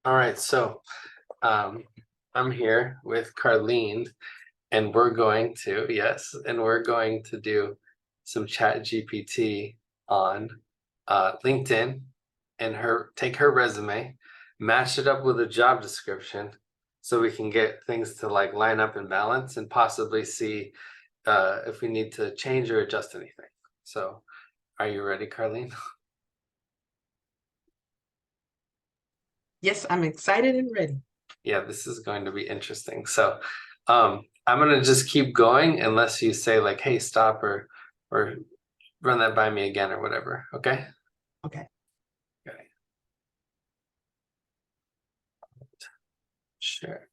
All right, so I'm here with Carlene, and we're going to, yes, and we're going to do some chat GPT on LinkedIn and take her resume, match it up with a job description so we can get things to like line up and balance and possibly see if we need to change or adjust anything. So are you ready, Carlene? Yes, I'm excited and ready. Yeah, this is going to be interesting. So I'm gonna just keep going unless you say like, hey, stop or run that by me again or whatever. Okay? Okay. Okay. Sure.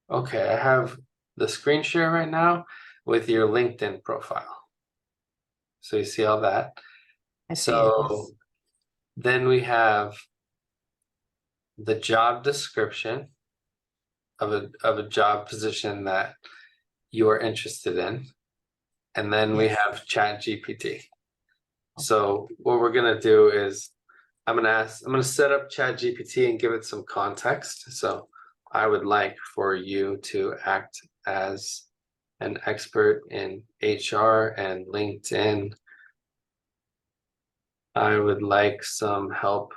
Okay, I have the screen share right now with your LinkedIn profile. So you see all that. I see it. So Yes. then we have the job description of a job position that you are interested in. And then we Yes. have ChatGPT. Okay. So what we're gonna do is I'm gonna set up ChatGPT and give it some context. So I would like for you to act as an expert in HR and LinkedIn. I would like some help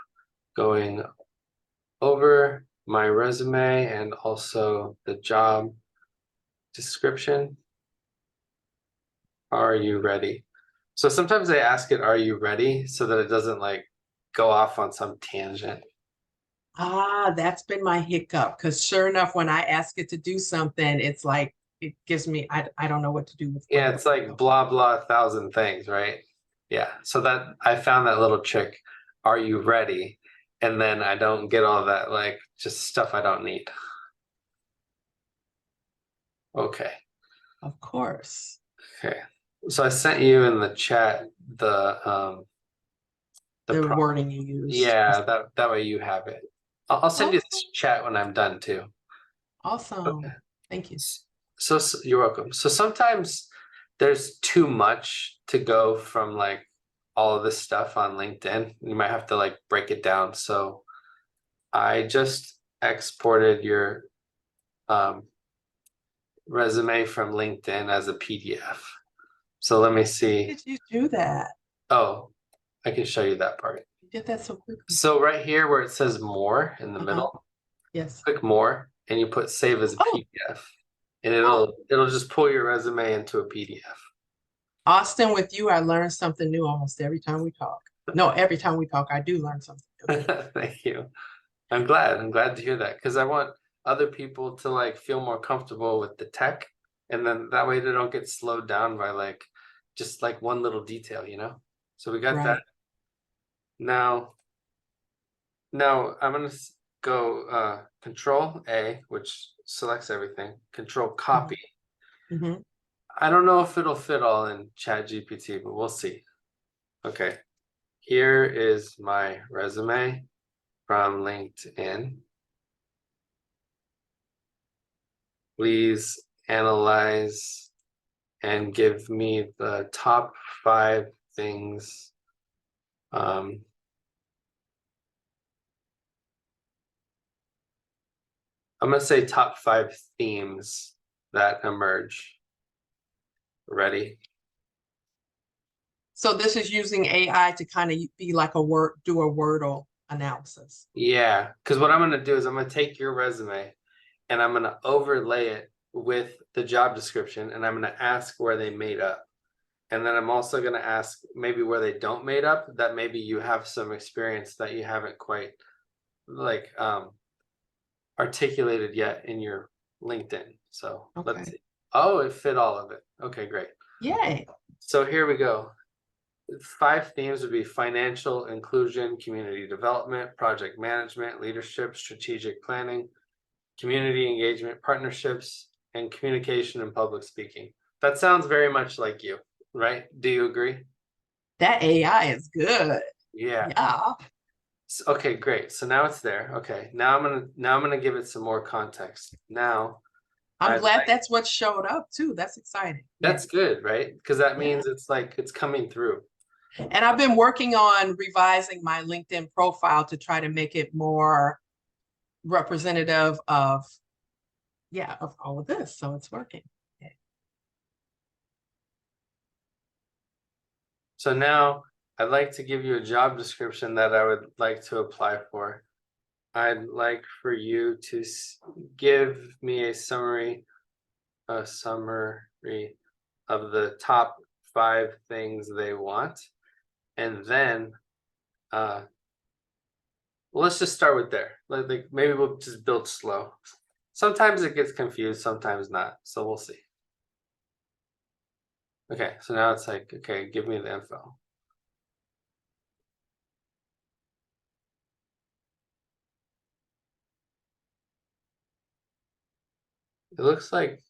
going over my resume and also the job description. Are you ready? So sometimes I ask it, are you ready? So that it doesn't like go off on some tangent. That's been my hiccup because sure enough, when I ask it to do something, it's like it gives me I don't know what to do with Yeah, it's like blah blah 1,000 things, right? Yeah. So that I found that little trick. Are you ready? And then I don't get all that like just stuff I don't need. Okay. Of course. Okay. So I sent you in the chat the The prompt. wording you used. Yeah, that way you have it. I'll send you Okay. this chat when I'm done too. Okay. Awesome. Thank you. So you're welcome. So sometimes there's too much to go from like all of this stuff on LinkedIn. You might have to like break it down. So I just exported your um, resume from LinkedIn as a PDF. So let me see. Did you do that? Oh, I can show you that part. You did that so quickly. So right here where it says more in the Uh-huh. middle, Yes. click more and you put save as a Oh, PDF and oh. it'll just pull your resume into a PDF. Austin, with you, I learn something new almost every time we talk. No, every time we talk, I do learn something new. Thank you. I'm glad. I'm glad to hear that because I want other people to like feel more comfortable with the tech, and then that way they don't get slowed down by like just like one little detail, you know? So we got that. Right. Now, now I'm gonna go Control A, which selects everything. Control Mhm. Copy. Mhm. I don't know if it'll fit all in ChatGPT, but we'll see. Okay, here is my resume from LinkedIn. Please analyze and give me the top 5 things um, I'm going to say top 5 themes that emerge. Ready? So this is using AI to kind of be like do a Wordle analysis. Yeah, because what I'm going to do is I'm going to take your resume and I'm going to overlay it with the job description and I'm going to ask where they made up. And then I'm also going to ask maybe where they don't made up, that maybe you have some experience that you haven't quite like articulated yet in your LinkedIn. So let's Okay. see. Oh, it fit all of it. Okay, great. Yay. So here we go. 5 themes would be financial inclusion, community development, project management, leadership, strategic planning, community engagement, partnerships, and communication and public speaking. That sounds very much like you, right? Do you agree? That AI is good. Yeah. Yeah. Okay, great. So now it's there. Okay. Now I'm gonna give it some more context. Now I'm I glad like that's what showed up too. That's exciting. Yeah. that's good, right? Because that Yeah. means it's like it's coming through. And I've been working on revising my LinkedIn profile to try to make it more representative of, yeah, of all of this. So it's working. Yeah. So now I'd like to give you a job description that I would like to apply for. I'd like for you to give me a summary of the top 5 things they want. And then let's just start with there. Like maybe we'll just build slow. Sometimes it gets confused, sometimes not. So we'll see. Okay, so now it's like, okay, give me the info. It looks like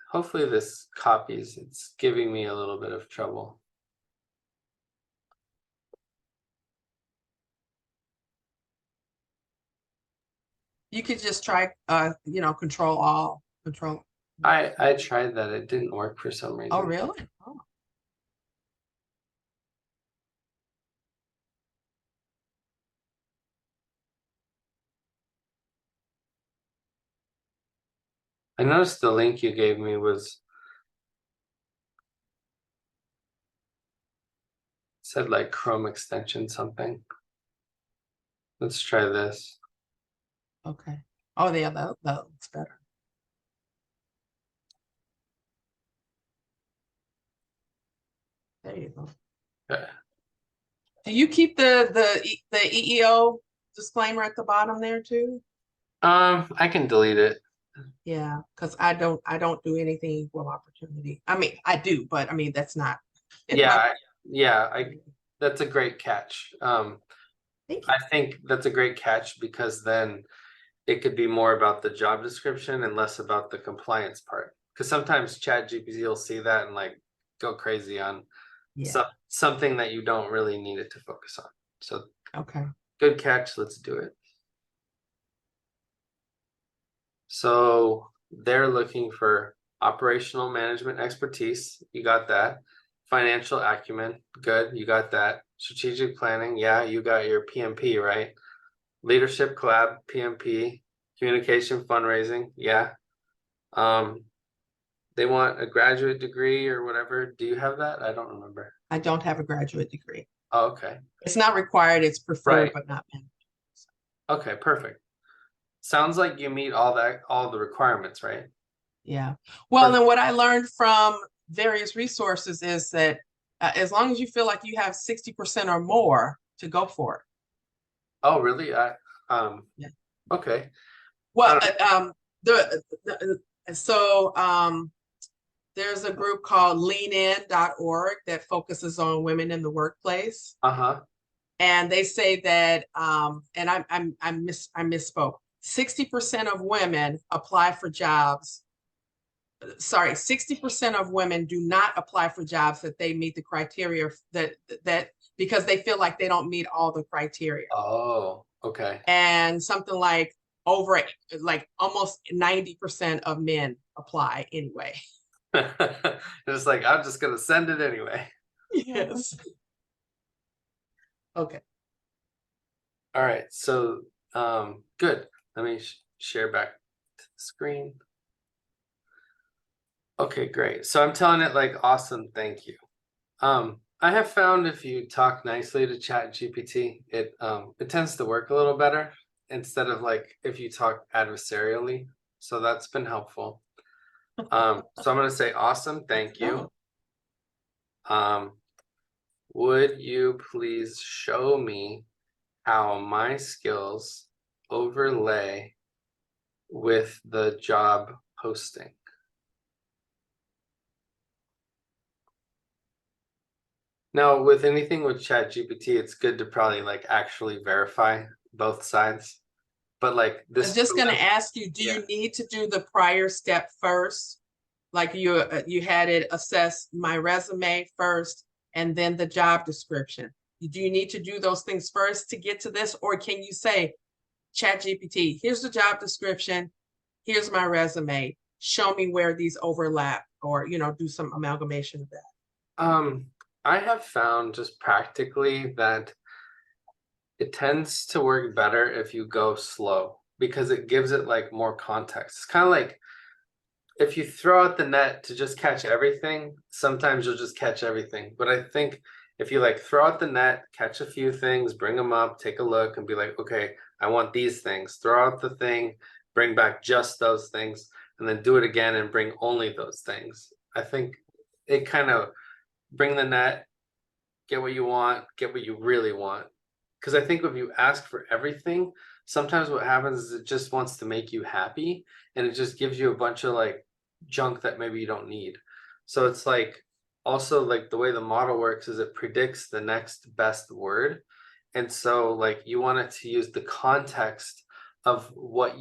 hopefully this copies. It's giving me a little bit of trouble. You could just try, control all, control. I tried that. It didn't work for some reason. Oh, really? Oh. I noticed the link you gave me said like Chrome extension something. Let's try this. Okay. Oh, yeah, that looks better. There you go. Okay. Do you keep the EEO disclaimer at the bottom there too? I can delete it. Yeah, because I don't do anything equal opportunity. I mean, I do, but I mean that's not Yeah, that's a great catch. thank you. I think that's a great catch because then it could be more about the job description and less about the compliance part. Because sometimes ChatGPT will see that and like go crazy on Yeah. something that you don't really need it to focus on. So Okay. good catch. Let's do it. So they're looking for operational management expertise. You got that. Financial acumen. Good. You got that. Strategic planning. Yeah, you got your PMP, right? Leadership collab, PMP. Communication fundraising. Yeah. They want a graduate degree or whatever. Do you have that? I don't remember. I don't have a graduate degree. Oh, okay. It's not required, it's preferred, Right. but not mandatory. Okay, perfect. Sounds like you meet all the requirements, right? Yeah. Well, then what I learned from various resources is that as long as you feel like you have 60% or more to go for it. Oh, really? Yeah. Okay. Well, there's a group called leanin.org that focuses on women in the workplace. Uh-huh. And they say that and I misspoke. 60% of women apply for jobs. Sorry, 60% of women do not apply for jobs that they meet the criteria that because they feel like they don't meet all the criteria. Oh, okay. And something like almost 90% of men apply anyway. It's like I'm just gonna send it anyway. Yes. Okay. All right. So good. Let me share back to the screen. Okay, great. So I'm telling it like awesome, thank you. I have found if you talk nicely to ChatGPT, it tends to work a little better instead of like if you talk adversarially. So that's been helpful. So I'm gonna say awesome, thank you. Would you please show me how my skills overlay with the job posting? Now, with anything with ChatGPT, it's good to probably like actually verify both sides. But like I was this, just going to ask you, do yeah. you need to do the prior step first? Like you had it assess my resume first and then the job description. Do you need to do those things first to get to this? Or can you say, ChatGPT, here's the job description, here's my resume. show me where these overlap, or, do some amalgamation of that. I have found just practically that it tends to work better if you go slow because it gives it like more context. It's kind of like if you throw out the net to just catch everything, sometimes you'll just catch everything. But I think if you like throw out the net, catch a few things, bring them up, take a look, and be like, okay, I want these things. Throw out the thing, bring back just those things, and then do it again and bring only those things. I think it kind of bring the net, get what you want, get what you really want. Because I think if you ask for everything, sometimes what happens is it just wants to make you happy and it just gives you a bunch of like junk that maybe you don't need. So it's like also like the way the model works is it predicts the next best word. And so like you want it to use the context of what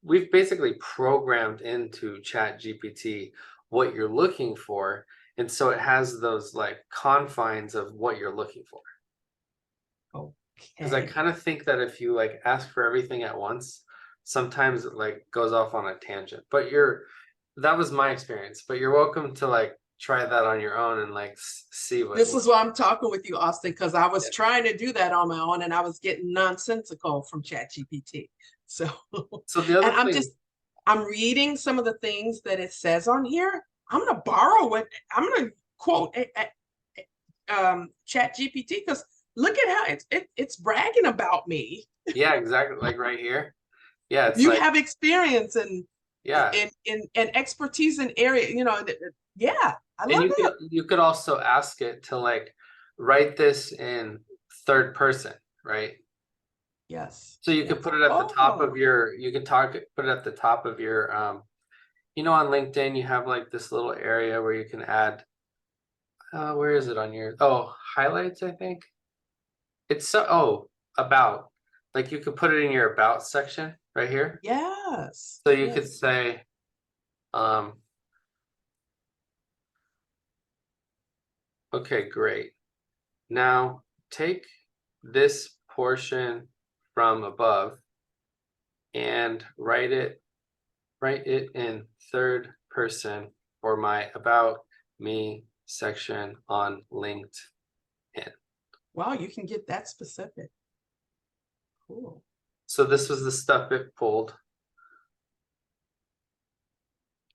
we've basically programmed into ChatGPT what you're looking for. And so it has those like confines of what you're looking for. Because I Okay. kind of think that if you like ask for everything at once, sometimes it like goes off on a tangent. But that was my experience. But you're welcome to like try that on your own and like see what. This is why I'm talking with you, Austin, because I was Yeah. trying to do that on my own and I was getting nonsensical from ChatGPT. So, So the other and thing, I'm reading some of the things that it says on here. I'm going to borrow it. I'm going to quote ChatGPT, because look at how it's bragging about me. yeah, exactly. Like right here. Yeah, it's You like, have experience and yeah. and expertise in area, yeah, I And love it. you could also ask it to like write this in third person, right? Yes, So you could yes. put it at the top of Oh, your, you could put it at the top of your, on LinkedIn, you have like this little area where you can add, where is it on your, highlights, I think. It's about, like you could put it in your about section right here. yes, So you could yes. say, um, okay, great. Now take this portion from above and write it in third person for my about me section on LinkedIn. Wow, you can get that specific. Cool. So this was the stuff it pulled.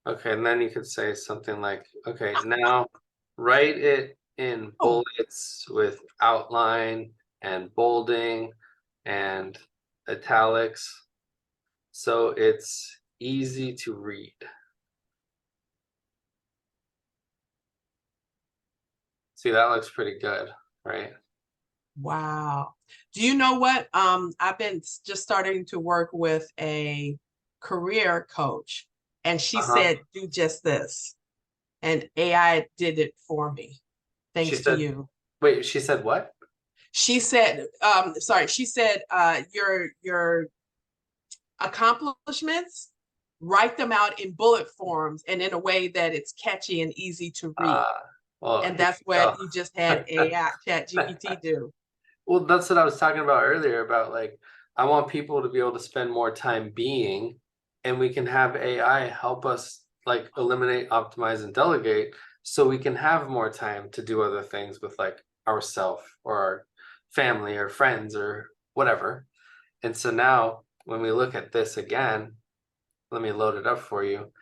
Okay, and then you could say something like, okay, now write it in Oh, bullets with outline and bolding and italics so it's easy to read. See, that looks pretty good, right? wow. Do you know what? I've been just starting to work with a career coach, and she Uh-huh. said, do just this. And AI did it for me, She thanks to said, you. wait, she said what? She said, she said, your accomplishments, write them out in bullet forms and in a way that it's catchy and easy to read. Uh, well, And here that's you go. what you just had AI chat GPT do. Well, that's what I was talking about earlier about like I want people to be able to spend more time being, and we can have AI help us like eliminate, optimize, and delegate so we can have more time to do other things with like ourself or our family or friends or whatever. And so now when we look at this again, let me load it up for you.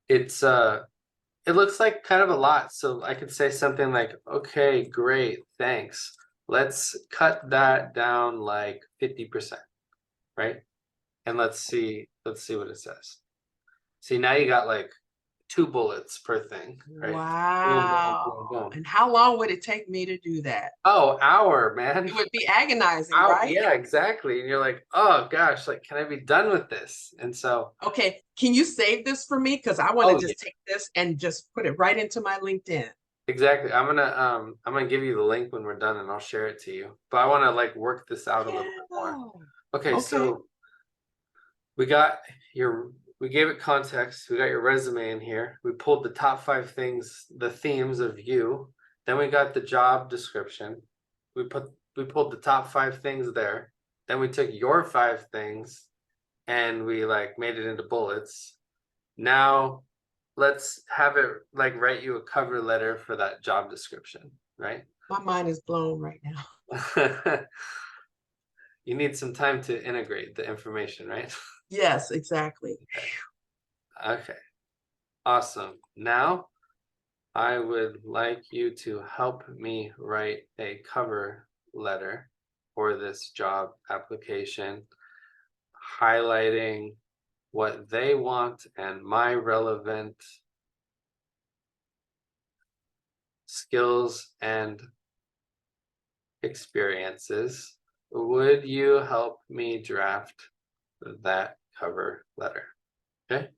It's it looks like kind of a lot. So I could say something like, okay, great, thanks. Let's cut that down like 50%, right? And let's see what it says. See, now you got like 2 bullets per thing, right? Boom, boom, Wow. boom, boom. And how long would it take me to do that? Oh, hour, man. It would be agonizing, Hour, right? yeah, exactly. And you're like, oh gosh, like, can I be done with this? And so, Okay, can you save this for me? Because I want to oh yeah, just take this and just put it right into my LinkedIn. exactly. I'm gonna give you the link when we're done and I'll share it to you. But I want to like work this out a little bit more. Yeah. Okay, Okay. so we got we gave it context. We got your resume in here. We pulled the top 5 things, the themes of you. Then we got the job description. We pulled the top 5 things there. Then we took your 5 things and we like made it into bullets. Now let's have it like write you a cover letter for that job description, right? My mind is blown right now. You need some time to integrate the information, right? Yes, exactly. Okay, awesome. Now I would like you to help me write a cover letter for this job application, highlighting what they want and my relevant skills and experiences. Would you help me draft that cover letter? Okay.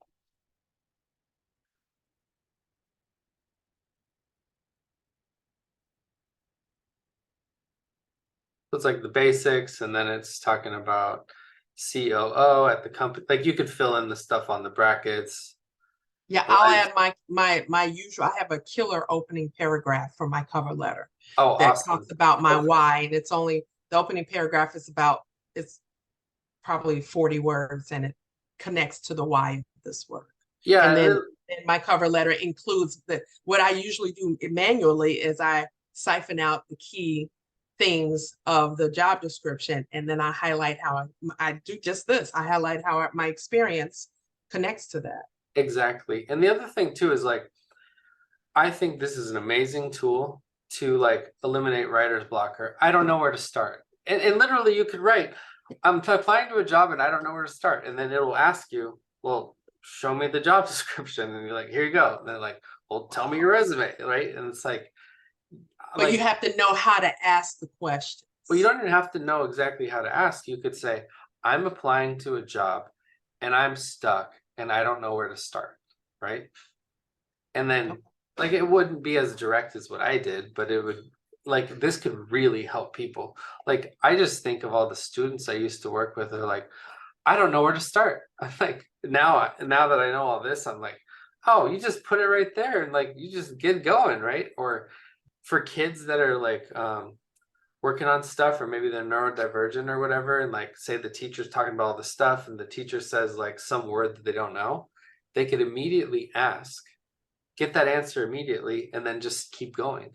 So it's like the basics, and then it's talking about COO at the company. Like you could fill in the stuff on the brackets. Yeah, I'll add my usual. I have a killer opening paragraph for my cover letter Oh, that awesome. talks about my Okay. why, and it's only the opening paragraph is about it's probably 40 words, and it connects to the why of this work. Yeah, And then my cover letter includes what I usually do manually is I siphon out the key things of the job description, and then I highlight how I do just this. I highlight how my experience connects to that. exactly. And the other thing too is like I think this is an amazing tool to like eliminate writer's blocker. I don't know where to start. And literally you could write, I'm applying to a job and I don't know where to start. And then it'll ask you, well, show me the job description. And you're like, here you go. And they're like, well, tell me your resume, right? And it's But you like, have to know how to ask the questions. well, you don't even have to know exactly how to ask. You could say, I'm applying to a job and I'm stuck and I don't know where to start, right? And then like it wouldn't be as direct as what I did, but it would like this could really help people. Like I just think of all the students I used to work with, they're like, I don't know where to start. I'm like, now that I know all this, I'm like, oh, you just put it right there and like you just get going, right? Or for kids that are like working on stuff, or maybe they're neurodivergent or whatever, and like say the teacher's talking about all the stuff and the teacher says like some word that they don't know, they could immediately ask, get that answer immediately, and then just keep going.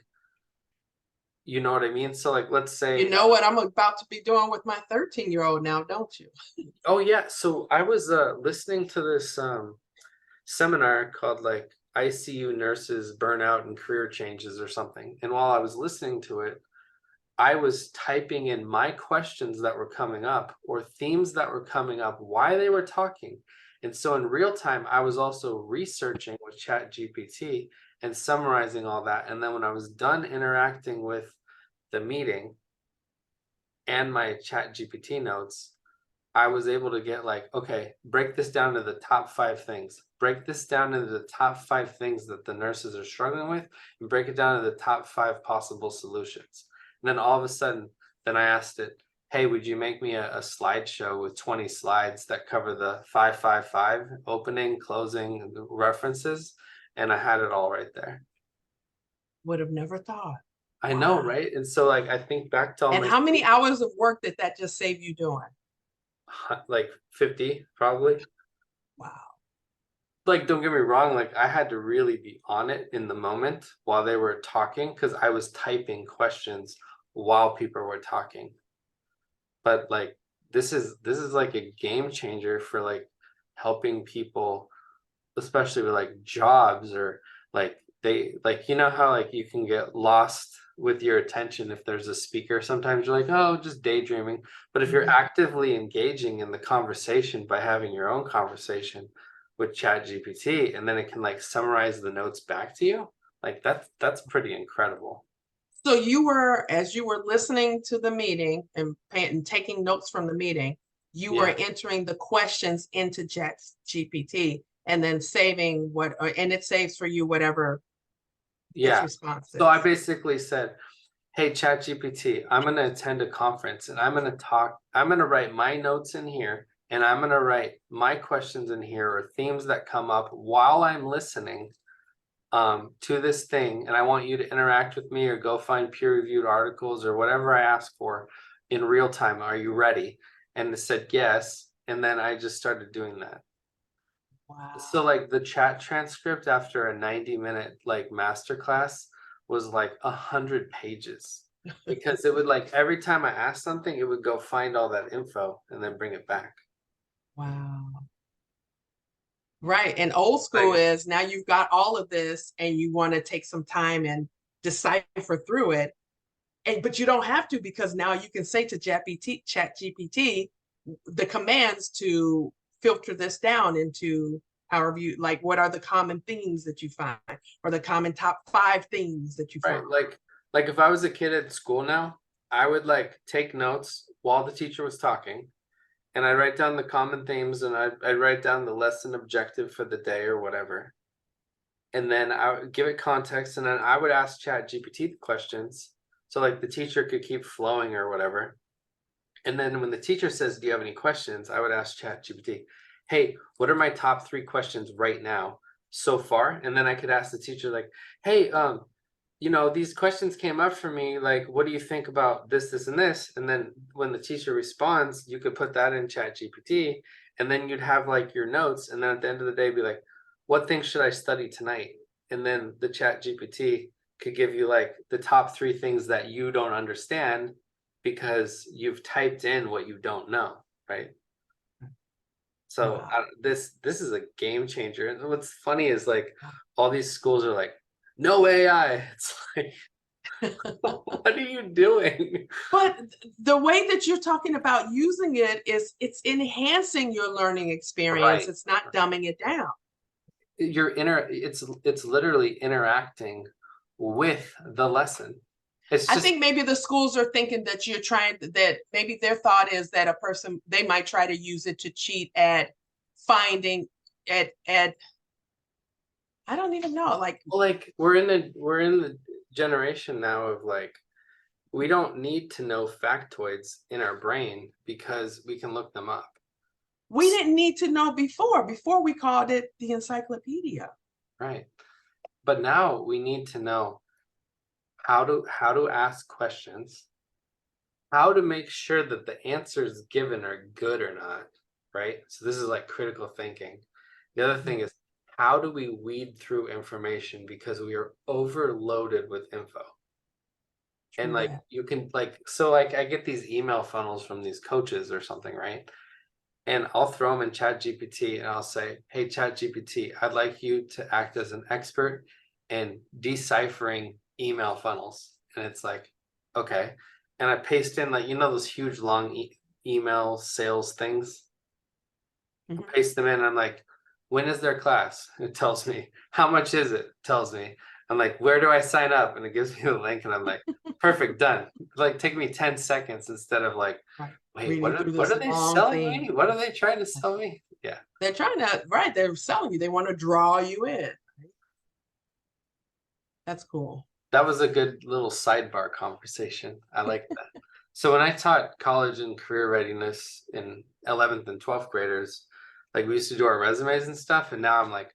You know what I mean? So like let's You say, know what I'm about to be doing with my 13-year-old now, don't you? oh yeah, so I was listening to this seminar called like ICU nurses burnout and career changes or something. And while I was listening to it, I was typing in my questions that were coming up or themes that were coming up, why they were talking. And so in real time, I was also researching with ChatGPT and summarizing all that. And then when I was done interacting with the meeting and my ChatGPT notes, I was able to get like, okay, break this down to the top 5 things. Break this down into the top 5 things that the nurses are struggling with, and break it down to the top 5 possible solutions. And then all of a sudden, then I asked it, hey, would you make me a slideshow with 20 slides that cover the 555 opening, closing references? And I had it all right there. Would have never thought. I know, Wow. right? And so like I think back to all And my how many hours of work did that just save you doing? like 50 probably. Wow. Like don't get me wrong, like I had to really be on it in the moment while they were talking because I was typing questions while people were talking. But like this is like a game changer for like helping people, especially with like jobs, or like they like you know how like you can get lost with your attention if there's a speaker. Sometimes you're like, oh, just daydreaming. But if you're Mhm. actively engaging in the conversation by having your own conversation with Chat GPT, and then it can like summarize the notes back to you, like that's pretty incredible. So you were, as you were listening to the meeting and taking notes from the meeting, you were Yeah. entering the questions into Chat GPT and then saving and it saves for you whatever its Yeah. response So I is. basically said, hey, ChatGPT, I'm going to attend a conference and I'm going to write my notes in here and I'm going to write my questions in here or themes that come up while I'm listening to this thing. And I want you to interact with me or go find peer reviewed articles or whatever I ask for in real time. Are you ready? And it said yes. And then I just started doing that. So Wow. like the chat transcript after a 90-minute like masterclass was like 100 pages because it would like every time I asked something, it would go find all that info and then bring it back. Wow. Right. And old school Like, is now you've got all of this and you want to take some time and decipher through it. And but you don't have to, because now you can say to chat GPT the commands to filter this down into however you like, what are the common themes that you find, or the common top 5 things that you right, find. like if I was a kid at school now, I would like take notes while the teacher was talking, and I'd write down the common themes, and I'd write down the lesson objective for the day or whatever. And then I would give it context, and then I would ask Chat GPT the questions. So like the teacher could keep flowing or whatever. And then when the teacher says, "Do you have any questions?" I would ask Chat GPT, "Hey, what are my top 3 questions right now so far?" And then I could ask the teacher, like, "Hey, these questions came up for me. Like, what do you think about this, this, and this?" And then when the teacher responds, you could put that in Chat GPT, and then you'd have like your notes. And then at the end of the day, be like, "What things should I study tonight?" And then the Chat GPT could give you like the top 3 things that you don't understand because you've typed in what you don't know, right? So Wow. this is a game changer. And what's funny is like all these schools are like, no AI. It's like, what are you doing? But the way that you're talking about using it is it's enhancing your learning experience. Right. It's not dumbing it down. It's literally interacting with the lesson. It's I just think maybe the schools are thinking that you're trying that maybe their thought is that a person, they might try to use it to cheat at finding at I don't even know, like like we're in the generation now of like we don't need to know factoids in our brain because we can look them up. we didn't need to know before we called it the encyclopedia. Right. But now we need to know how to ask questions, how to make sure that the answers given are good or not, right? So this is like critical thinking. The other thing is how do we weed through information because we are overloaded with info. And True like that. you can like so like I get these email funnels from these coaches or something, right? And I'll throw them in Chat GPT and I'll say, "Hey, Chat GPT, I'd like you to act as an expert in deciphering email funnels." And it's like, okay. And I paste in like, those huge long email sales things. I Mhm. paste them in. And I'm like, "When is their class?" It tells me. "How much is it?" It tells me. I'm like, "Where do I sign up?" And it gives me the link. And I'm like, "Perfect, done." Like, take me 10 seconds instead of like, Right. "Wait, Reading through what this are they long selling thing. me? What are they trying to sell me?" Yeah. They're trying to, right, they're selling you. They want to draw you in. That's cool. That was a good little sidebar conversation. I like that. So when I taught college and career readiness in 11th and 12th graders, like we used to do our resumes and stuff, and now I'm like,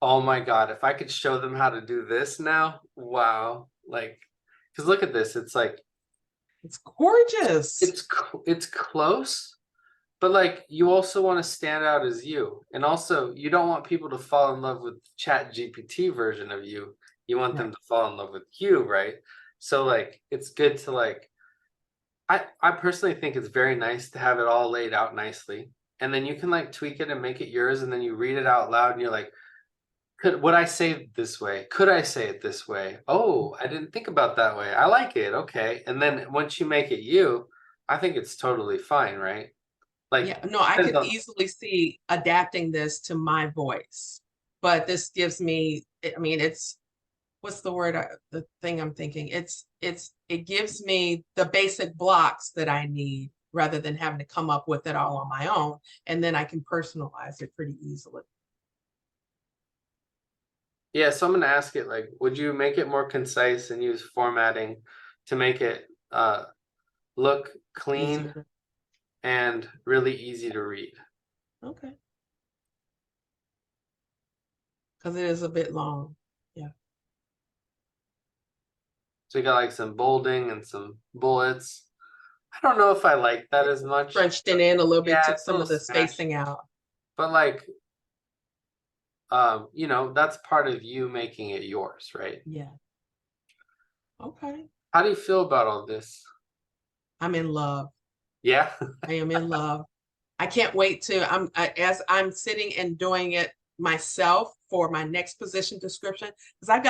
oh my God, if I could show them how to do this now, wow. Like, because look at this, it's like It's gorgeous. it's close, but like you also want to stand out as you. And also you don't want people to fall in love with Chat GPT version of you. You want them Right. to fall in love with you, right? So like it's good to like I personally think it's very nice to have it all laid out nicely. And then you can like tweak it and make it yours, and then you read it out loud and you're like, would I say it this way? Could I say it this way? Oh, I didn't think about that way. I like it. Okay. And then once you make it you, I think it's totally fine, right? Like Yeah, no, I depends could on easily see adapting this to my voice, but this gives me, I mean, it's, what's the word, the thing I'm thinking? It gives me the basic blocks that I need rather than having to come up with it all on my own. And then I can personalize it pretty easily. yeah, so I'm gonna ask it like, would you make it more concise and use formatting to make it look clean Easier. and really easy to read? Okay. Because it is a bit long. Yeah. So you got like some bolding and some bullets. I don't know if I like that as much. Crunched it in a little bit, Yeah, took it's a some little of the smashed. spacing out. But like you know, that's part of you making it yours, right? Yeah. Okay. How do you feel about all this? I'm in love. Yeah. I am in love. I can't wait to, as I'm sitting and doing it myself for my next position description, because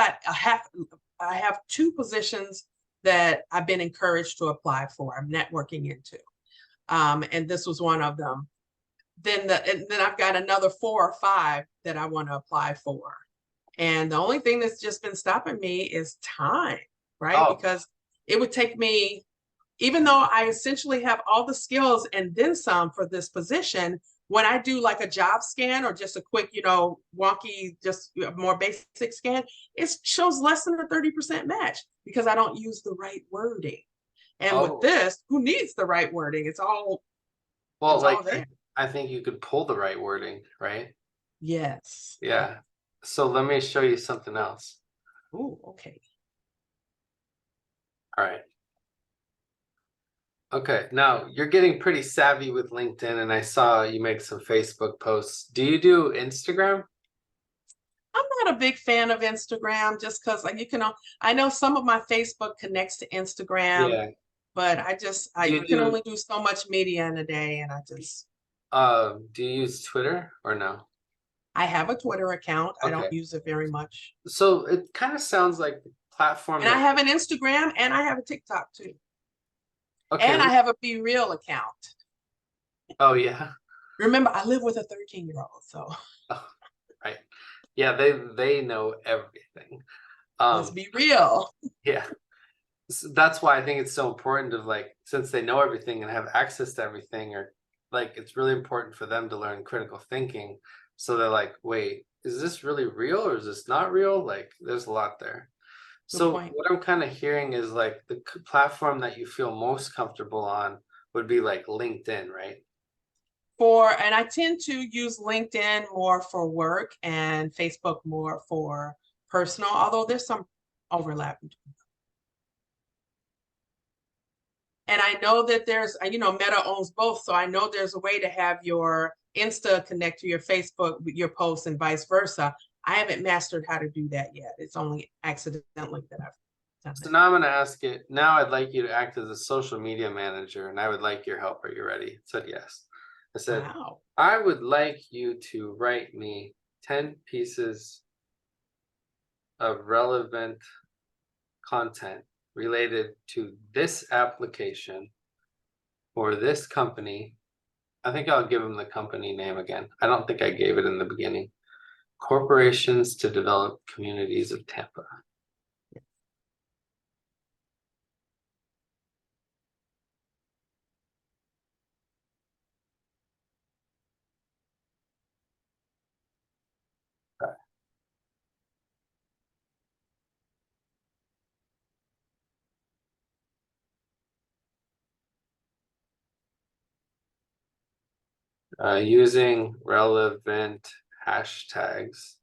I have two positions that I've been encouraged to apply for. I'm networking into. And this was one of them. And then I've got another 4 or 5 that I want to apply for. And the only thing that's just been stopping me is time, right? Oh, Because it would take me, even though I essentially have all the skills and then some for this position, when I do like a job scan or just a quick, wonky, just a more basic scan, it shows less than a 30% match because I don't use the right wording. And with oh. this, who needs the right wording? It's all Well, there. I think you could pull the right wording, right? Yes. Yeah. So let me show you something else. Oh, okay. All right. Okay, now you're getting pretty savvy with LinkedIn, and I saw you make some Facebook posts. Do you do Instagram? I'm not a big fan of Instagram just because I know some of my Facebook connects to Instagram, Yeah. but Do you you can do only do so much media in a day. And do you use Twitter or no? I have a Twitter account. I don't Okay. use it very much. So it kind of sounds like the platform And I that have an Instagram and I have a TikTok too. okay. And I have a Be Real account. Oh yeah. Remember, I live with a 13-year-old, so Oh, right. Yeah, they know everything. let's Um be real. yeah. That's why I think it's so important to like, since they know everything and have access to everything, or like it's really important for them to learn critical thinking. So they're like, wait, is this really real or is this not real? Like there's a lot there. Good So point. what I'm kind of hearing is like the platform that you feel most comfortable on would be like LinkedIn, right? And I tend to use LinkedIn more for work and Facebook more for personal, although there's some overlap. And I know that there's, Meta owns both. So I know there's a way to have your Insta connect to your Facebook, your posts and vice versa. I haven't mastered how to do that yet. It's only accidentally that I've done So it. now I'm going to ask it. Now I'd like you to act as a social media manager, and I would like your help. Are you ready? It said yes. I said, Wow. I would like you to write me 10 pieces of relevant content related to this application or this company. I think I'll give them the company name again. I don't think I gave it in the beginning. Corporations to Develop Communities of Tampa. Using relevant hashtags.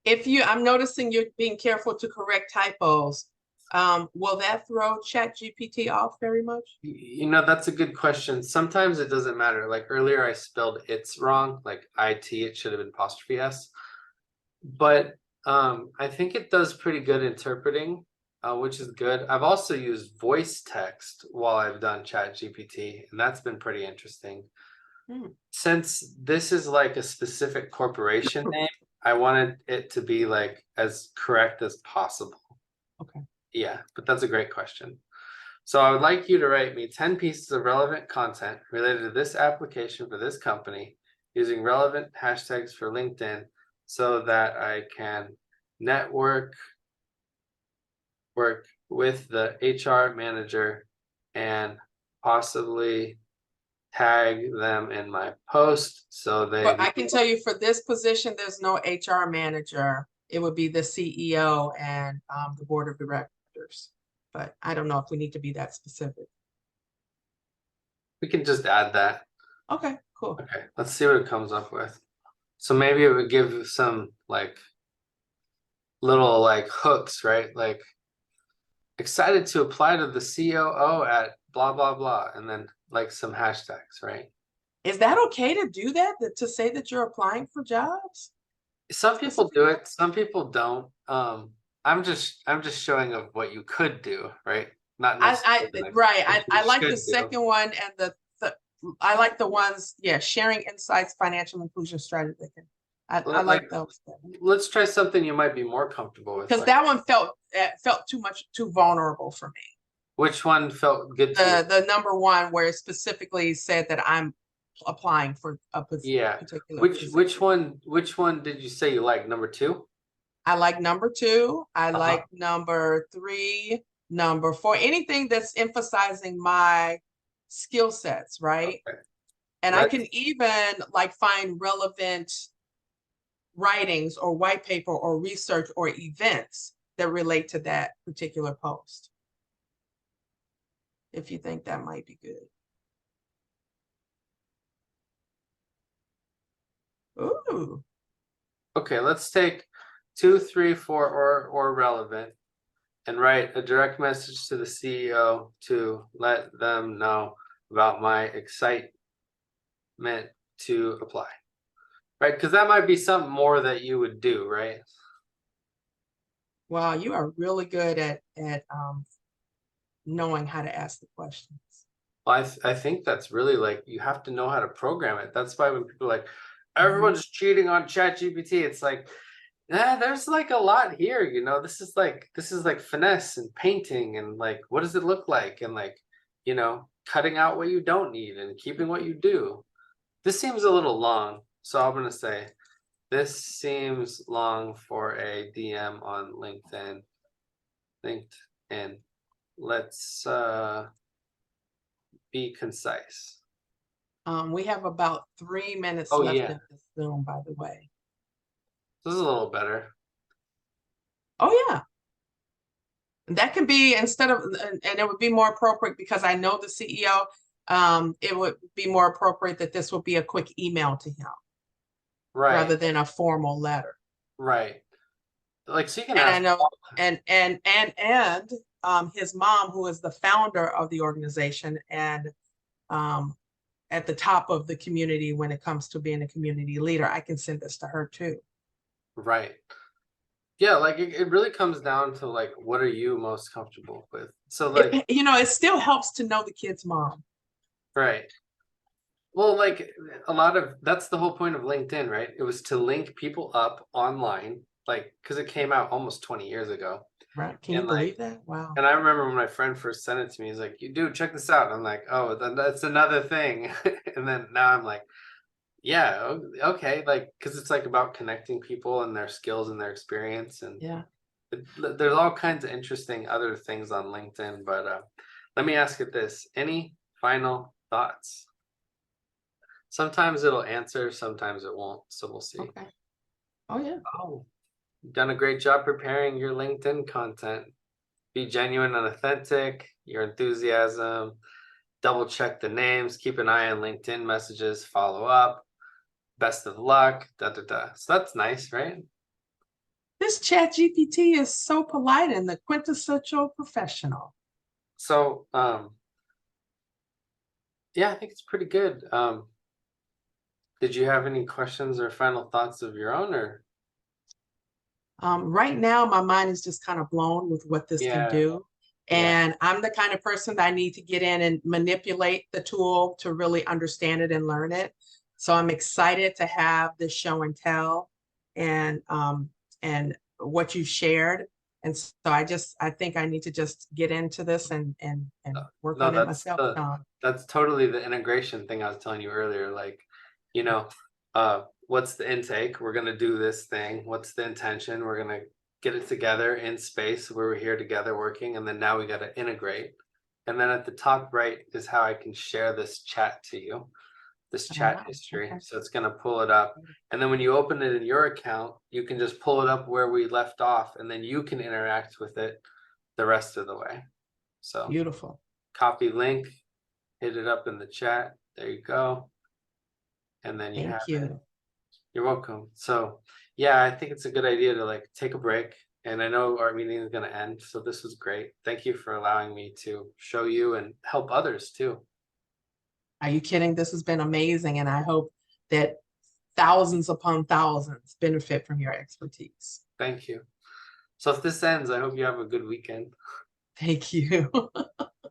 I'm noticing you're being careful to correct typos. Will that throw ChatGPT off very much? You know, that's a good question. Sometimes it doesn't matter. Like earlier, I spelled it's wrong, like IT, it should have been apostrophe S. But I think it does pretty good interpreting, which is good. I've also used voice text while I've done ChatGPT, and that's been pretty interesting. Since this is like a specific corporation name, I wanted it to be like as correct as possible. Okay. Yeah, but that's a great question. So I would like you to write me 10 pieces of relevant content related to this application for this company using relevant hashtags for LinkedIn so that I can network, work with the HR manager and possibly tag them in my post so they But I can tell you for this position, there's no HR manager. It would be the CEO and the board of directors. But I don't know if we need to be that specific. we can just add that. Okay, cool. Okay, let's see what it comes up with. So maybe it would give some like little like hooks, right? Like excited to apply to the COO at blah blah blah, and then like some hashtags, right? Is that okay to do that? To say that you're applying for jobs? Some people do specifically. it, some people don't. I'm just showing of what you could do, right? Not necessarily like Right. what you I like the should do. second one and the I like the ones, yeah, sharing insights, financial inclusion strategy. I Like, like those let's try something you might be more comfortable with. because Like, that one felt too vulnerable for me. which one felt good to you? The number one where it specifically said that I'm applying for a Yeah. particular Which which position. one which one did you say you like? Number two? I like number two. I Uh-huh. like number three, number four, anything that's emphasizing my skill sets, right? Okay. And I can Let's even like find relevant writings or white paper or research or events that relate to that particular post. If you think that might be good. Ooh, okay, let's take two, three, four, or relevant and write a direct message to the CEO to let them know about my excitement to apply. Right? Because that might be something more that you would do, right? wow, you are really good at knowing how to ask the questions. Well, I think that's really like you have to know how to program it. That's why when people are like Mhm. everyone's cheating on ChatGPT, it's like, yeah, there's like a lot here, you know. This is like finesse and painting and like what does it look like and like, cutting out what you don't need and keeping what you do. This seems a little long, so I'm gonna say this seems long for a DM on LinkedIn. LinkedIn. Let's be concise. We have about 3 minutes Oh left yeah, in this Zoom, by the way. this is a little better. Oh yeah, that can be instead of, and it would be more appropriate because I know the CEO. It would be more appropriate that this would be a quick email to him Right, rather than a formal letter. right. Like so you can And I ask. know, and his mom, who is the founder of the organization and um, at the top of the community when it comes to being a community leader, I can send this to her too. Right. Yeah, like it really comes down to like what are you most comfortable with? So like, It still helps to know the kid's mom. right. Well, like a lot of that's the whole point of LinkedIn, right? It was to link people up online, like because it came out almost 20 years ago. Right? Can you And like believe that? Wow. and I remember when my friend first sent it to me, he's like, "You dude, check this out." I'm like, "Oh, that's another thing." And then now I'm like, yeah, okay, like because it's like about connecting people and their skills and their experience and Yeah. there's all kinds of interesting other things on LinkedIn, but let me ask it this. Any final thoughts? Sometimes it'll answer, sometimes it won't, so we'll see. Okay. Oh yeah. Oh, you've done a great job preparing your LinkedIn content. Be genuine and authentic, your enthusiasm, double check the names, keep an eye on LinkedIn messages, follow up, best of luck, da da da. So that's nice, right? This chat GPT is so polite and the quintessential professional. So yeah, I think it's pretty good. Did you have any questions or final thoughts of your own or Right now, my mind is just kind of blown with what this can yeah, do. yeah, And I'm the kind of person that I need to get in and manipulate the tool to really understand it and learn it. So I'm excited to have this show and tell and what you shared. And so I think I need to just get into this and work no, on it that's myself, the Sean. that's totally the integration thing I was telling you earlier. Like, you know, what's the intake? We're gonna do this thing. What's the intention? We're gonna get it together in space where we're here together working, and then now we gotta integrate. And then at the top right is how I can share this chat to you, this chat Wow. history. Okay. So it's gonna pull it up. And then when you open it in your account, you can just pull it up where we left off, and then you can interact with it the rest of the way. So Beautiful. copy link, hit it up in the chat. There you go. And then you have Thank it. you. You're welcome. So yeah, I think it's a good idea to like take a break. And I know our meeting is going to end. So this was great. Thank you for allowing me to show you and help others too. Are you kidding? This has been amazing. And I hope that thousands upon thousands benefit from your expertise. Thank you. So if this ends, I hope you have a good weekend. Thank you.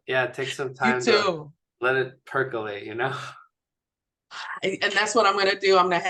Yeah, take some You time to too. let it percolate, you know? And that's what I'm going to do. I'm going to